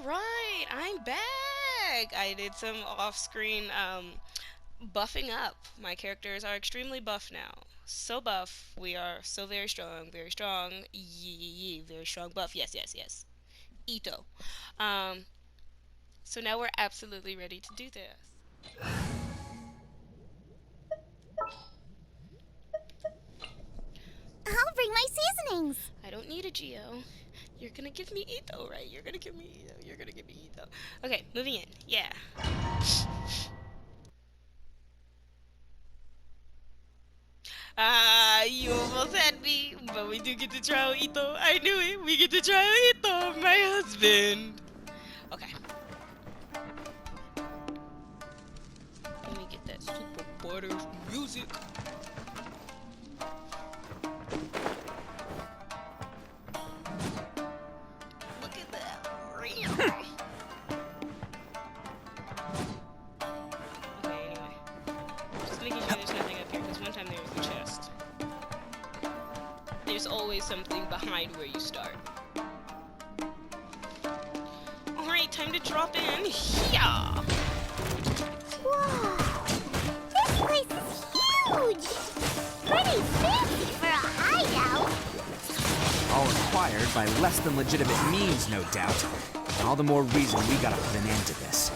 Alright, I'm back! I did some off-screen buffing up. My characters are extremely buff now. So buff. We are so very strong. Very strong. Yee, very strong buff. Yes, yes, yes. Itto. Um, so now we're absolutely ready to do this. I'll bring my seasonings. I don't need a Geo. You're gonna give me Itto, right? You're gonna give me Itto. You're gonna give me Itto. Okay, moving in. Yeah. You almost had me, but we do get to try out Itto. I knew it. We get to try out Itto, my husband. Okay. Let me get that super butter music. Look at that. Okay, anyway. Just making sure there's nothing up here, because one time there was a chest. There's always something behind where you start. Alright, time to drop in. Yeah! Wow! This place is huge! Pretty fancy for a hideout! All acquired by less than legitimate means, no doubt. All the more reason we gotta put an end to this.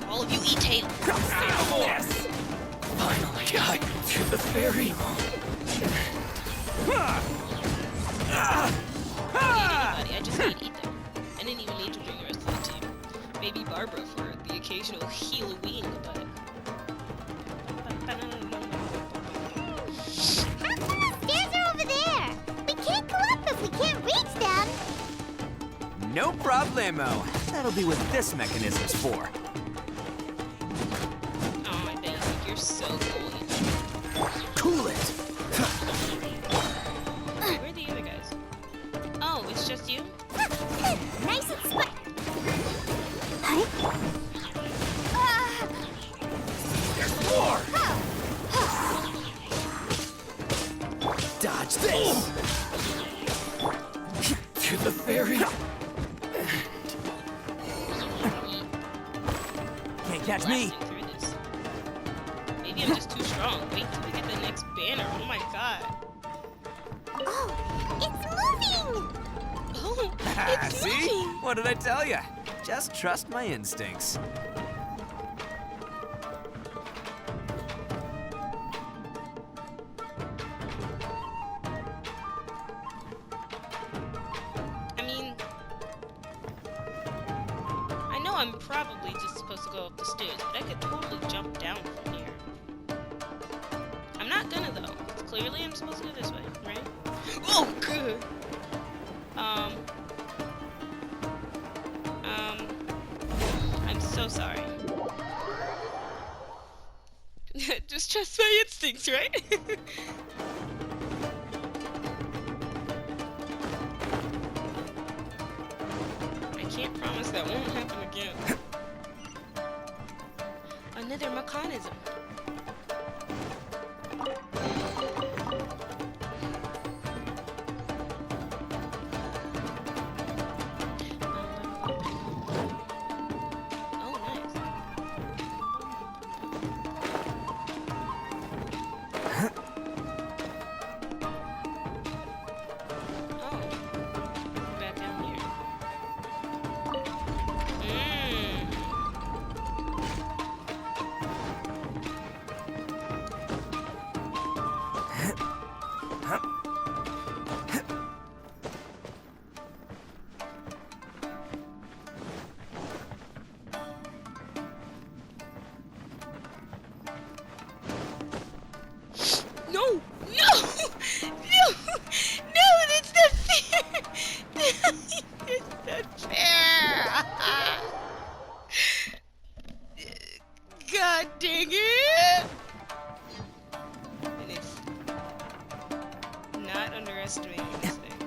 All of you eat tail. Yes! Finally got to the ferry. Anybody, I just need to eat them. I didn't even need to bring the rest of the team. Maybe Barbara for the occasional Halloween, but... Stairs are over there! We can't go up if we can't reach them! No problemo. That'll be what this mechanism's for. Oh, I bet you think you're so cool. Cool it! Where are the other guys? Oh, it's just you? Nice and slick! There's more! Dodge this! To the ferry. Can't catch me. Blasting through this. Maybe I'm just too strong. Wait till we get the next banner. Oh my god. Oh, it's moving! Oh, it's See? moving. What did I tell ya? Just trust my instincts. I mean, I know I'm probably just supposed to go up the stairs, but I could totally jump down from here. I'm not gonna though. Clearly I'm supposed to go this way, right? Oh, good. I'm so sorry. Just trust my instincts, right? I can't promise that won't happen again. Another mechanism. Oh, nice. Oh, back down here. No! No! No! No! That's not fair! That's not fair! God dang it! And it's not underestimating this thing.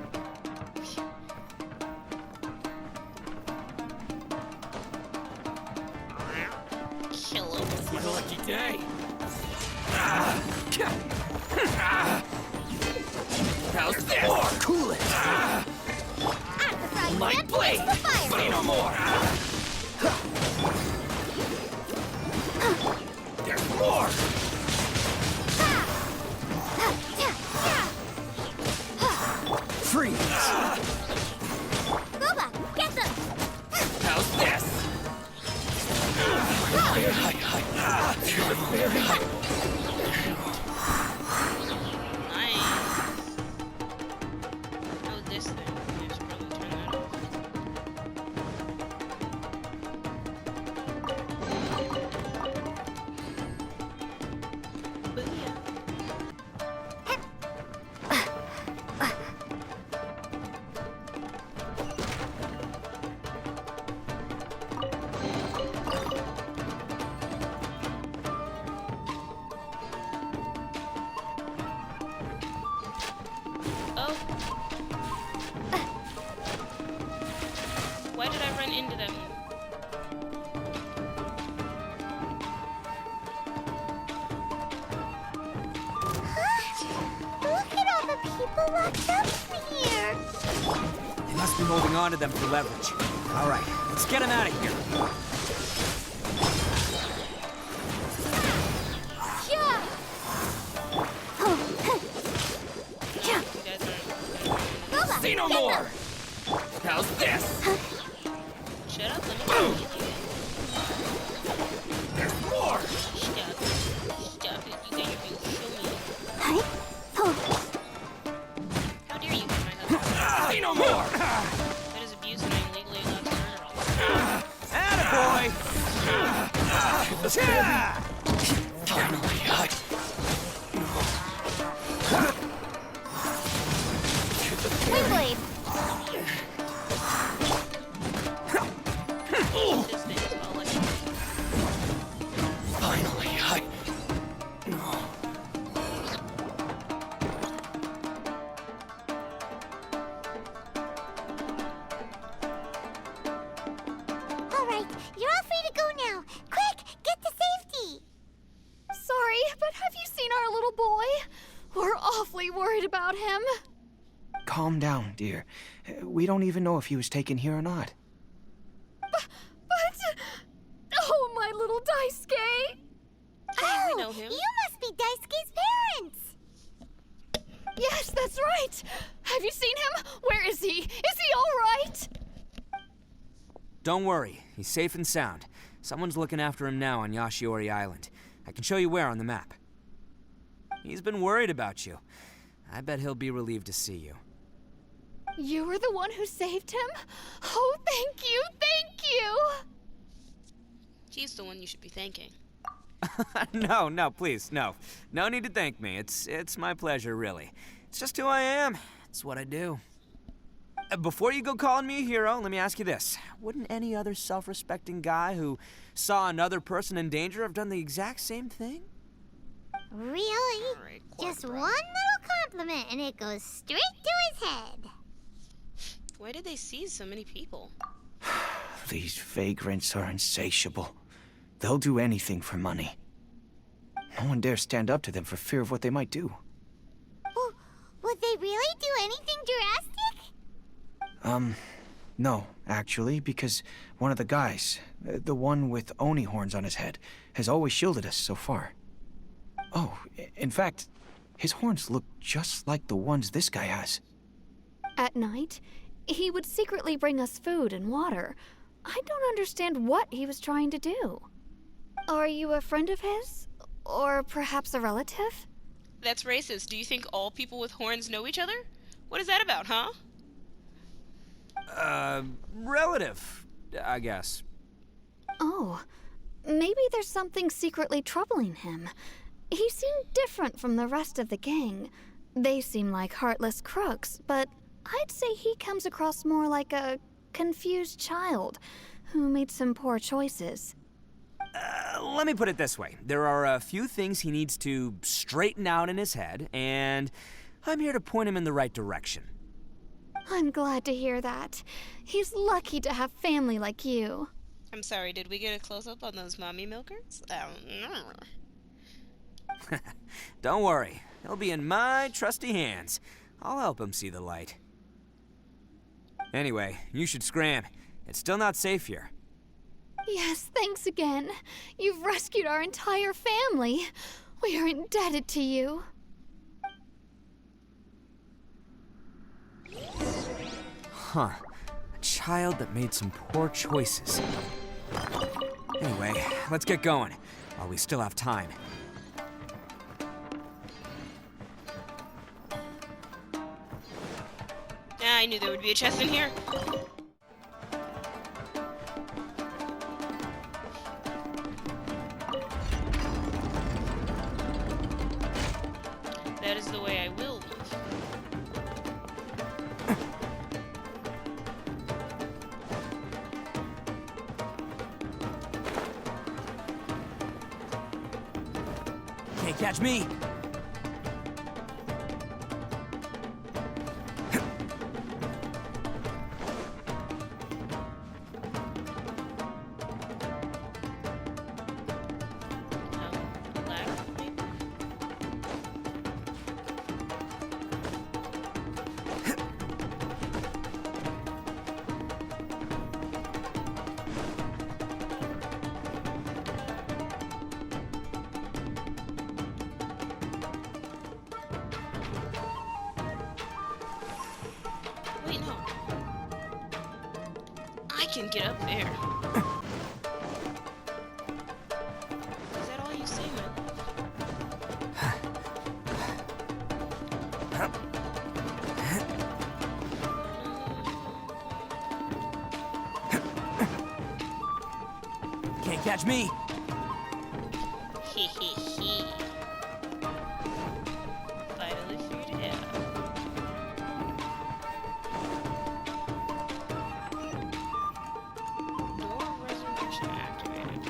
Kill him. My lucky day. How's this? Cool it. At the frying My pan, blade. it's the fire. Say no more. There's more. Freeze! Boba, get them! How's this? Very high. To the very high. Nice. Oh, this thing. I should probably turn that off. But yeah. Oh. Why did I run into them? Look at all the people locked up here. They must be holding on to them for leverage. All right, let's get them out of here. Yeah. Yeah. You guys aren't. Boba, Say no get more. them. How's this? Shut up, let me go. There's more. Stop it. Stop it. You guys are being so mean. Hey. Oh. How dare you hit my husband? Say no more. That is abuse and I'm legally allowed to learn it all. Attaboy! Finally, Windblade. This thing is all like finally, All right, you're all free to go now. Quick, get to safety. Sorry, but have you seen our little boy? We're awfully worried about him. Calm down, dear. We don't even know if he was taken here or not. But... Oh, my little Daisuke! Hey, we know him. You must be Daisuke's parents. Yes, that's right! Have you seen him? Where is he? Is he all right? Don't worry, he's safe and sound. Someone's looking after him now on Yashiori Island. I can show you where on the map. He's been worried about you. I bet he'll be relieved to see you. You were the one who saved him? Oh, thank you, thank you! She's the one you should be thanking. No, please, no. No need to thank me. It's my pleasure, really. It's just who I am. It's what I do. Before you go calling me a hero, let me ask you this. Wouldn't any other self-respecting guy who saw another person in danger have done the exact same thing? Really? All right, Just Quattro. one little compliment and it goes straight to his head. Why did they seize so many people? These vagrants are insatiable. They'll do anything for money. No one dares stand up to them for fear of what they might do. Well, would they really do anything drastic? No, actually, because one of the guys, the one with Oni horns on his head, has always shielded us so far. Oh, in fact, his horns look just like the ones this guy has. At night, he would secretly bring us food and water. I don't understand what he was trying to do. Are you a friend of his? Or perhaps a relative? That's racist. Do you think all people with horns know each other? What is that about, huh? Relative, I guess. Oh, maybe there's something secretly troubling him. He seemed different from the rest of the gang. They seem like heartless crooks, but I'd say he comes across more like a confused child who made some poor choices. Let me put it this way. There are a few things he needs to straighten out in his head, and I'm here to point him in the right direction. I'm glad to hear that. He's lucky to have family like you. I'm sorry, did we get a close-up on those mommy milkers? I don't know. Don't worry. He'll be in my trusty hands. I'll help him see the light. Anyway, you should scram. It's still not safe here. Yes, thanks again. You've rescued our entire family. We are indebted to you. Huh. A child that made some poor choices. Anyway, let's get going, while we still have time. Yeah, I knew there would be a chest in here. That is the way I will live. Can't catch me! Ladder, maybe? Wait, no. I can get up there. Is that all you say, my love? Can't catch me! Hee hee hee. Finally figured it out. Door resurrection activated.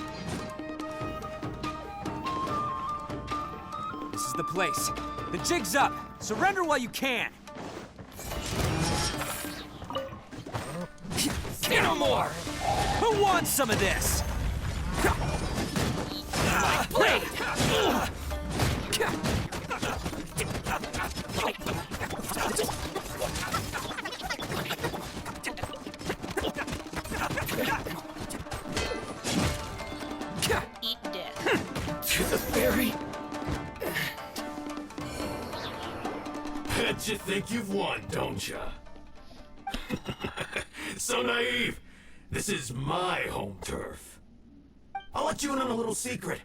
This is the place. The jig's up! Surrender while you can! Say no more! Who wants some of this? My blade! Eat death. To the ferry? Bet you think you've won, don't ya? So naive. This is my home turf. I'll let you in on a little secret.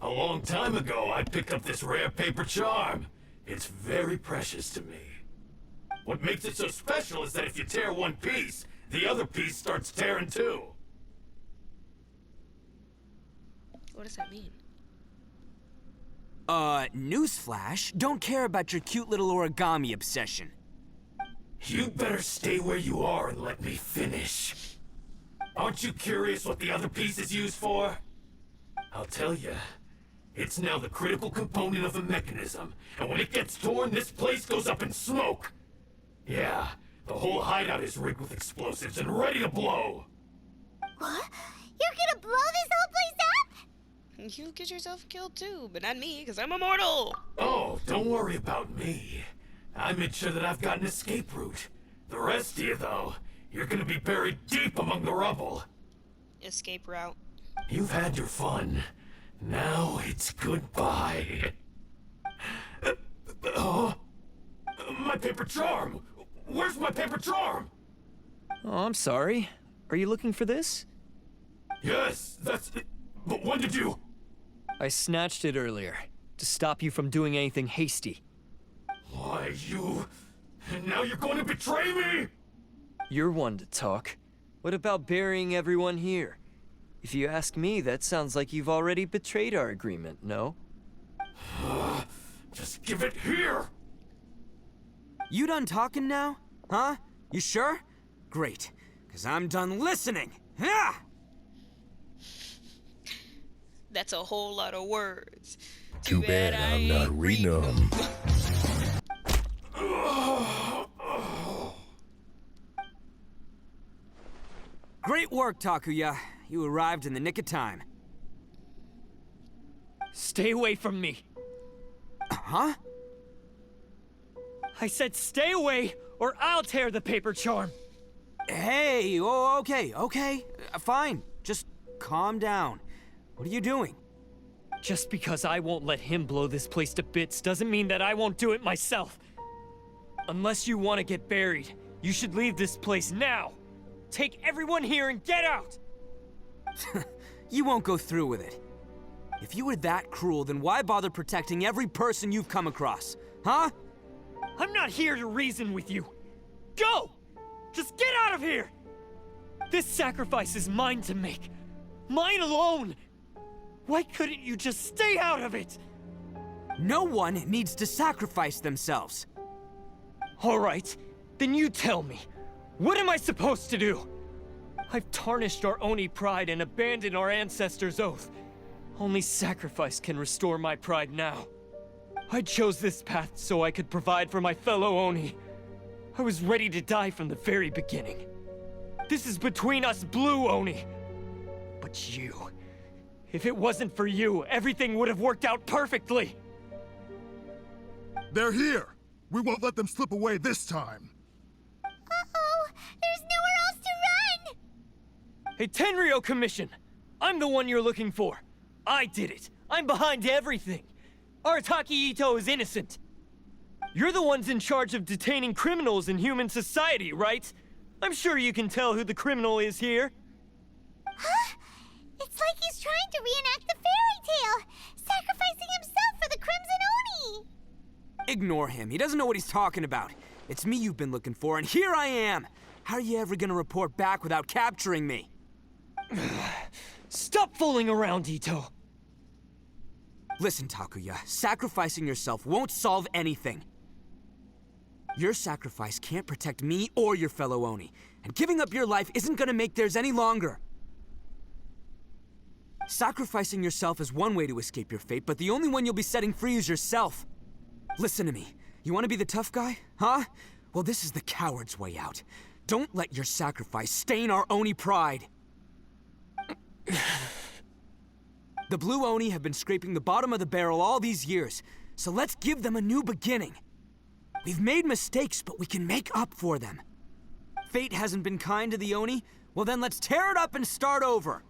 A long time ago, I picked up this rare paper charm. It's very precious to me. What makes it so special is that if you tear one piece, the other piece starts tearing too. What does that mean? Newsflash, don't care about your cute little origami obsession. You better stay where you are and let me finish. Aren't you curious what the other piece is used for? I'll tell you. It's now the critical component of the mechanism, and when it gets torn, this place goes up in smoke. Yeah, the whole hideout is rigged with explosives and ready to blow. What? You're gonna blow this whole place up? You'll get yourself killed too, but not me, because I'm immortal. Oh, don't worry about me. I made sure that I've got an escape route. The rest of you, though, you're gonna be buried deep among the rubble. Escape route. You've had your fun. Now it's goodbye. Oh, my paper charm! Where's my paper charm? Oh, I'm sorry. Are you looking for this? Yes, that's it. But when did you? I snatched it earlier, to stop you from doing anything hasty. Why, you... And now you're going to betray me? You're one to talk. What about burying everyone here? If you ask me, that sounds like you've already betrayed our agreement, no? Just give it here! You done talking now? Huh? You sure? Great, because I'm done listening. Yeah! That's a whole lot of words. Too bad I'm not reading them. Great work, Takuya. You arrived in the nick of time. Stay away from me! Huh? I said stay away, or I'll tear the paper charm. Hey, oh, okay. Fine. Just calm down. What are you doing? Just because I won't let him blow this place to bits doesn't mean that I won't do it myself. Unless you want to get buried, you should leave this place now. Take everyone here and get out! You won't go through with it. If you were that cruel, then why bother protecting every person you've come across? Huh? I'm not here to reason with you. Go! Just get out of here! This sacrifice is mine to make. Mine alone! Why couldn't you just stay out of it? No one needs to sacrifice themselves. All right, then you tell me. What am I supposed to do? I've tarnished our Oni pride and abandoned our ancestors' oath. Only sacrifice can restore my pride now. I chose this path so I could provide for my fellow Oni. I was ready to die from the very beginning. This is between us Blue Oni. But you... If it wasn't for you, everything would have worked out perfectly! They're here! We won't let them slip away this time! Uh-oh! There's nowhere else to run! Hey, Tenryo Commission! I'm the one you're looking for. I did it. I'm behind everything. Arataki Itto is innocent. You're the ones in charge of detaining criminals in human society, right? I'm sure you can tell who the criminal is here. Huh? It's like he's trying to reenact the fairy tale, sacrificing himself for the Crimson Oni! Ignore him. He doesn't know what he's talking about. It's me you've been looking for, and here I am! How are you ever gonna report back without capturing me? Stop fooling around, Itto. Listen, Takuya, sacrificing yourself won't solve anything. Your sacrifice can't protect me or your fellow Oni, and giving up your life isn't gonna make theirs any longer. Sacrificing yourself is one way to escape your fate, but the only one you'll be setting free is yourself. Listen to me. You want to be the tough guy? Huh? Well, this is the coward's way out. Don't let your sacrifice stain our Oni pride. The Blue Oni have been scraping the bottom of the barrel all these years, so let's give them a new beginning. We've made mistakes, but we can make up for them. Fate hasn't been kind to the Oni? Well then let's tear it up and start over.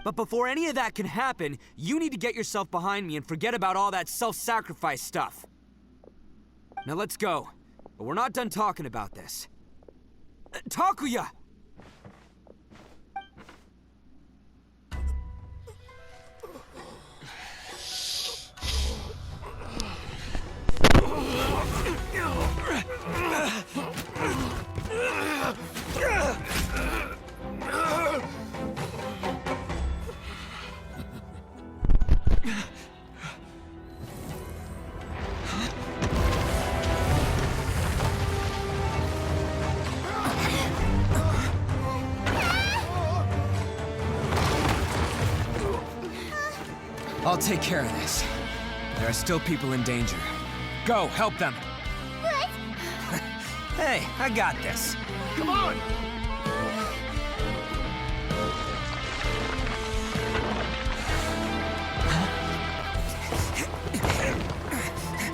But before any of that can happen, you need to get yourself behind me and forget about all that self-sacrifice stuff. Now let's go. But we're not done talking about this. Takuya! I'll take care of this. There are still people in danger. Go, help them. What? Hey, I got this. Come on!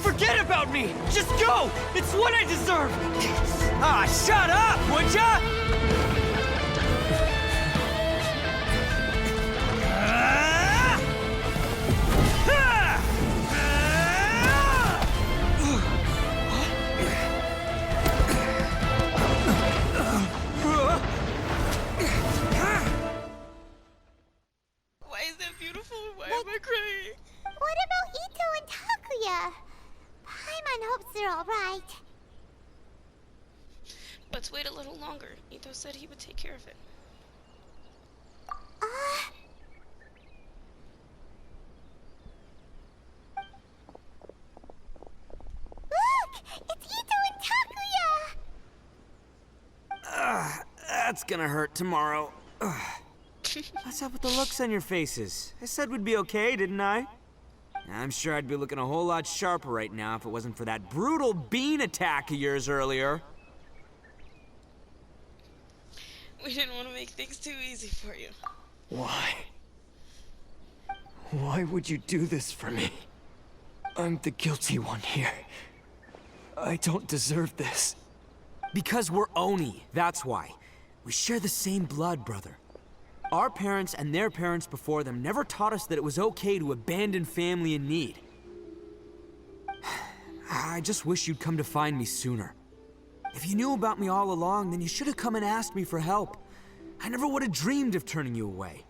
Forget about me! Just go! It's what I deserve! Ah, shut up, would ya? Why is that beautiful? Why am I crying? What about Itto and Takuya? Paimon hopes they're alright. Let's wait a little longer. Itto said he would take care of it. Look! It's Itto and Takuya! That's gonna hurt tomorrow. What's up with the looks on your faces? I said we'd be okay, didn't I? I'm sure I'd be looking a whole lot sharper right now if it wasn't for that brutal bean attack of yours earlier. We didn't want to make things too easy for you. Why? Why would you do this for me? I'm the guilty one here. I don't deserve this. Because we're Oni, that's why. We share the same blood, brother. Our parents and their parents before them never taught us that it was okay to abandon family in need. I just wish you'd come to find me sooner. If you knew about me all along, then you should have come and asked me for help. I never would have dreamed of turning you away.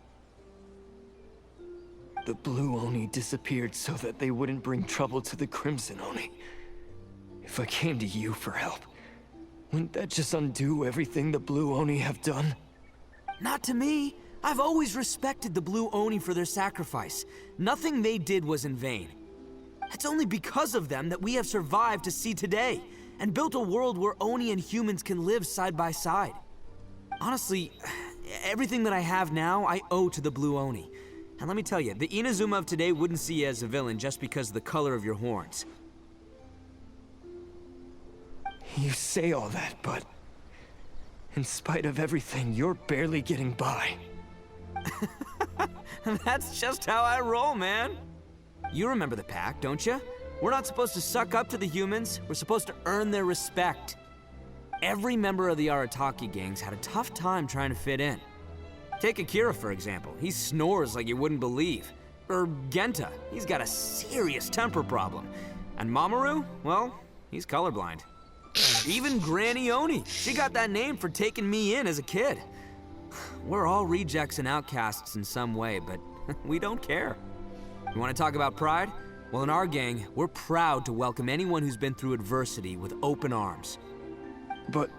The Blue Oni disappeared so that they wouldn't bring trouble to the Crimson Oni. If I came to you for help, wouldn't that just undo everything the Blue Oni have done? Not to me. I've always respected the Blue Oni for their sacrifice. Nothing they did was in vain. It's only because of them that we have survived to see today, and built a world where Oni and humans can live side by side. Honestly, everything that I have now, I owe to the Blue Oni. And let me tell you, the Inazuma of today wouldn't see you as a villain just because of the color of your horns. You say all that, but in spite of everything, you're barely getting by. That's just how I roll, man. You remember the pact, don't you? We're not supposed to suck up to the humans. We're supposed to earn their respect. Every member of the Arataki gangs had a tough time trying to fit in. Take Akira, for example. He snores like you wouldn't believe. Or Genta. He's got a serious temper problem. And Mamoru? Well, he's colorblind. Even Granny Oni. She got that name for taking me in as a kid. We're all rejects and outcasts in some way, but we don't care. You want to talk about pride? Well, in our gang, we're proud to welcome anyone who's been through adversity with open arms. But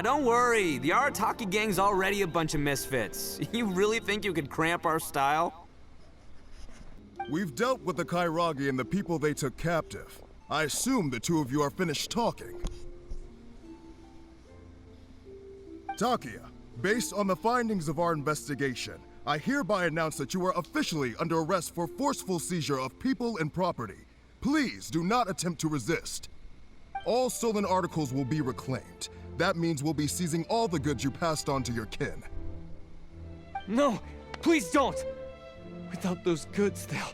Don't worry. The Arataki gang's already a bunch of misfits. You really think you could cramp our style? We've dealt with the Kairagi and the people they took captive. I assume the two of you are finished talking. Takuya, based on the findings of our investigation, I hereby announce that you are officially under arrest for forceful seizure of people and property. Please do not attempt to resist. All stolen articles will be reclaimed. That means we'll be seizing all the goods you passed on to your kin. no, please don't! Without those goods, they'll...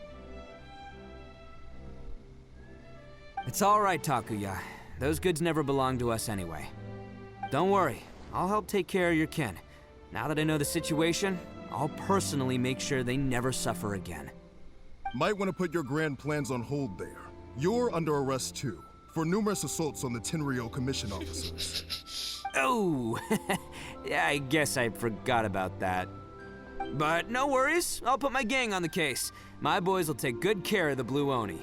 It's all right, Takuya. Those goods never belonged to us anyway. Don't worry. I'll help take care of your kin. Now that I know the situation, I'll personally make sure they never suffer again. Might want to put your grand plans on hold there. You're under arrest too, for numerous assaults on the Tenryou commission officers. Oh, yeah, I guess I forgot about that. But no worries, I'll put my gang on the case. My boys will take good care of the Blue Oni.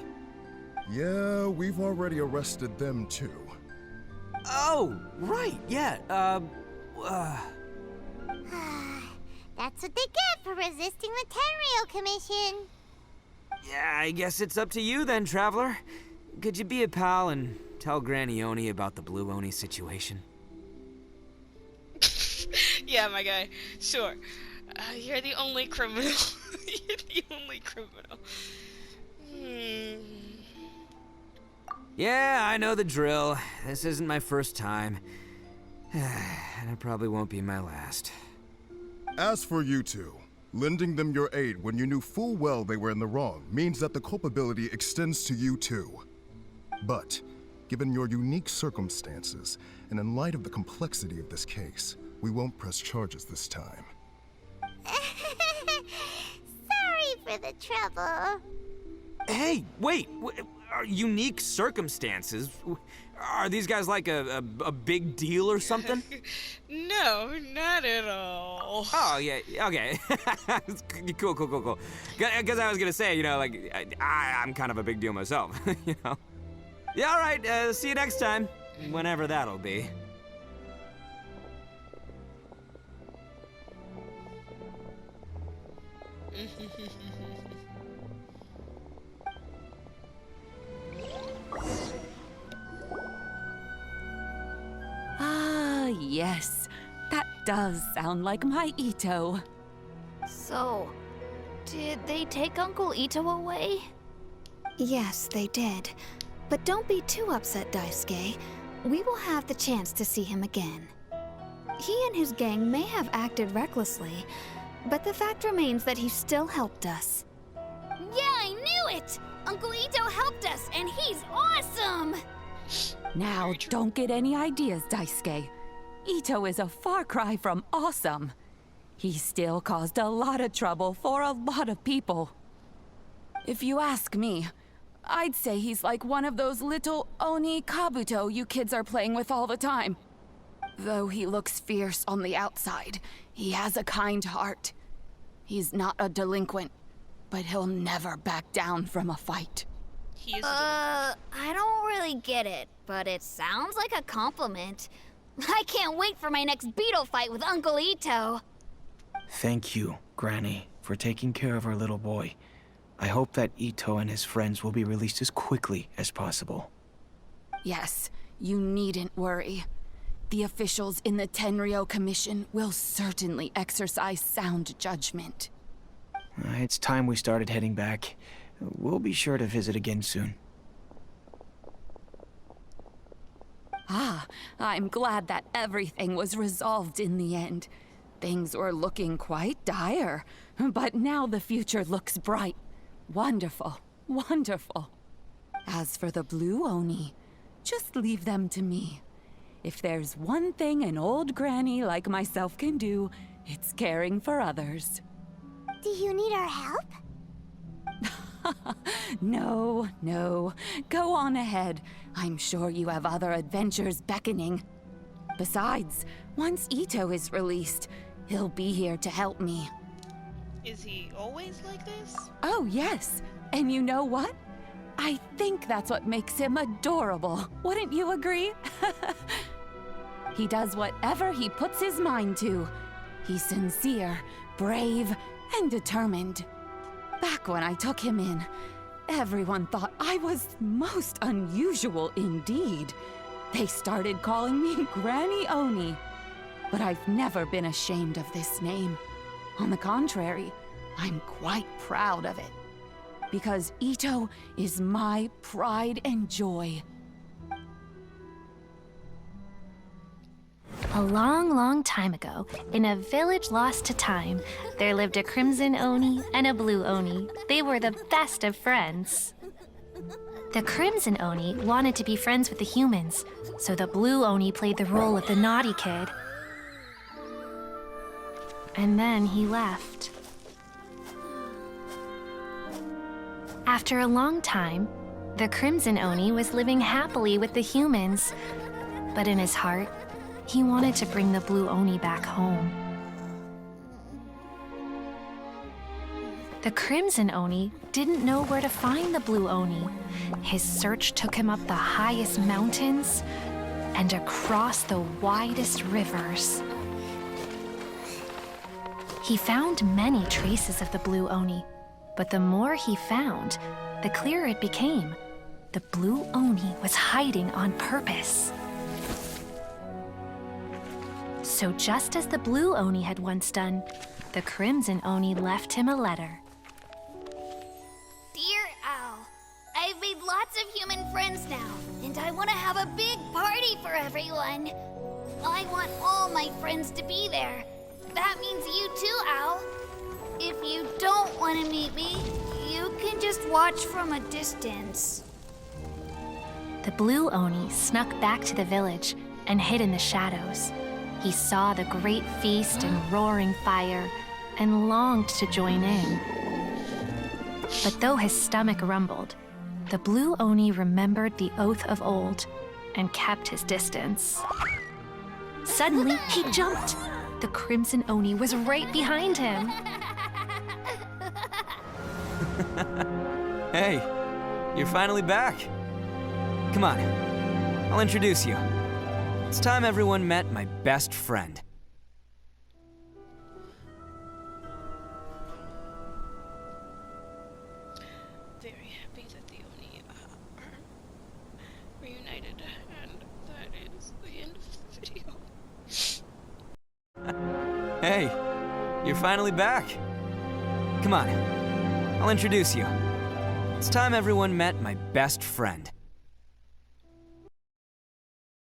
Yeah, we've already arrested them too. Oh, right, yeah, That's what they get for resisting the Tenryou Commission. yeah, I guess it's up to you then, Traveler. Could you be a pal and tell Granny Oni about the Blue Oni situation? Yeah, my guy. Sure. You're the only criminal. You're the only criminal. Yeah, I know the drill. This isn't my first time. And it probably won't be my last. As for you two, lending them your aid when you knew full well they were in the wrong means that the culpability extends to you too. But, given your unique circumstances, and in light of the complexity of this case, we won't press charges this time. Sorry for the trouble. Hey, wait! Are unique circumstances? Are these guys like a big deal or something? No, not at all. Oh, yeah, okay. Cool. Because I was gonna say, you know, like, I'm kind of a big deal myself, you know? Yeah, alright, see you next time. Whenever that'll be. Ah, yes. That does sound like my Itto. So, did they take Uncle Itto away? Yes, they did. But don't be too upset, Daisuke. We will have the chance to see him again. He and his gang may have acted recklessly, but the fact remains that he still helped us. Yeah, I knew it! Uncle Itto helped us, and he's awesome! Now, don't get any ideas, Daisuke. Itto is a far cry from awesome. He still caused a lot of trouble for a lot of people. If you ask me, I'd say he's like one of those little Oni Kabuto you kids are playing with all the time. Though he looks fierce on the outside, he has a kind heart. He's not a delinquent, but he'll never back down from a fight. He is. I don't really get it, but it sounds like a compliment. I can't wait for my next beetle fight with Uncle Itto. Thank you, Granny, for taking care of our little boy. I hope that Itto and his friends will be released as quickly as possible. Yes, you needn't worry. The officials in the Tenryo Commission will certainly exercise sound judgment. It's time we started heading back. We'll be sure to visit again soon. Ah, I'm glad that everything was resolved in the end. Things were looking quite dire, but now the future looks bright. Wonderful, wonderful. As for the Blue Oni, just leave them to me. If there's one thing an old granny like myself can do, it's caring for others. Do you need our help? No, no. Go on ahead. I'm sure you have other adventures beckoning. Besides, once Itto is released, he'll be here to help me. Is he always like this? Oh, yes. And you know what? I think that's what makes him adorable. Wouldn't you agree? He does whatever he puts his mind to. He's sincere, brave, and determined. Back when I took him in, everyone thought I was most unusual indeed. They started calling me Granny Oni. But I've never been ashamed of this name. On the contrary, I'm quite proud of it. Because Itto is my pride and joy. A long, long time ago, in a village lost to time, there lived a crimson Oni and a blue Oni. They were the best of friends. The crimson Oni wanted to be friends with the humans, so the blue Oni played the role of the naughty kid. And then he left. After a long time, the crimson Oni was living happily with the humans, but in his heart, he wanted to bring the blue Oni back home. The crimson Oni didn't know where to find the blue Oni. His search took him up the highest mountains and across the widest rivers. He found many traces of the blue Oni, but the more he found, the clearer it became. The blue Oni was hiding on purpose. So just as the blue Oni had once done, the crimson Oni left him a letter. Dear Owl, I've made lots of human friends now, and I want to have a big party for everyone. I want all my friends to be there. That means you too, Owl. If you don't want to meet me, you can just watch from a distance. The blue Oni snuck back to the village and hid in the shadows. He saw the great feast and roaring fire and longed to join in. But though his stomach rumbled, the blue Oni remembered the oath of old and kept his distance. Suddenly, he jumped. The crimson Oni was right behind him. Hey, you're finally back. Come on, I'll introduce you. It's time everyone met my best friend. Very happy that the Oni are reunited, and that is the end of the video. Hey, you're finally back. Come on, I'll introduce you. It's time everyone met my best friend.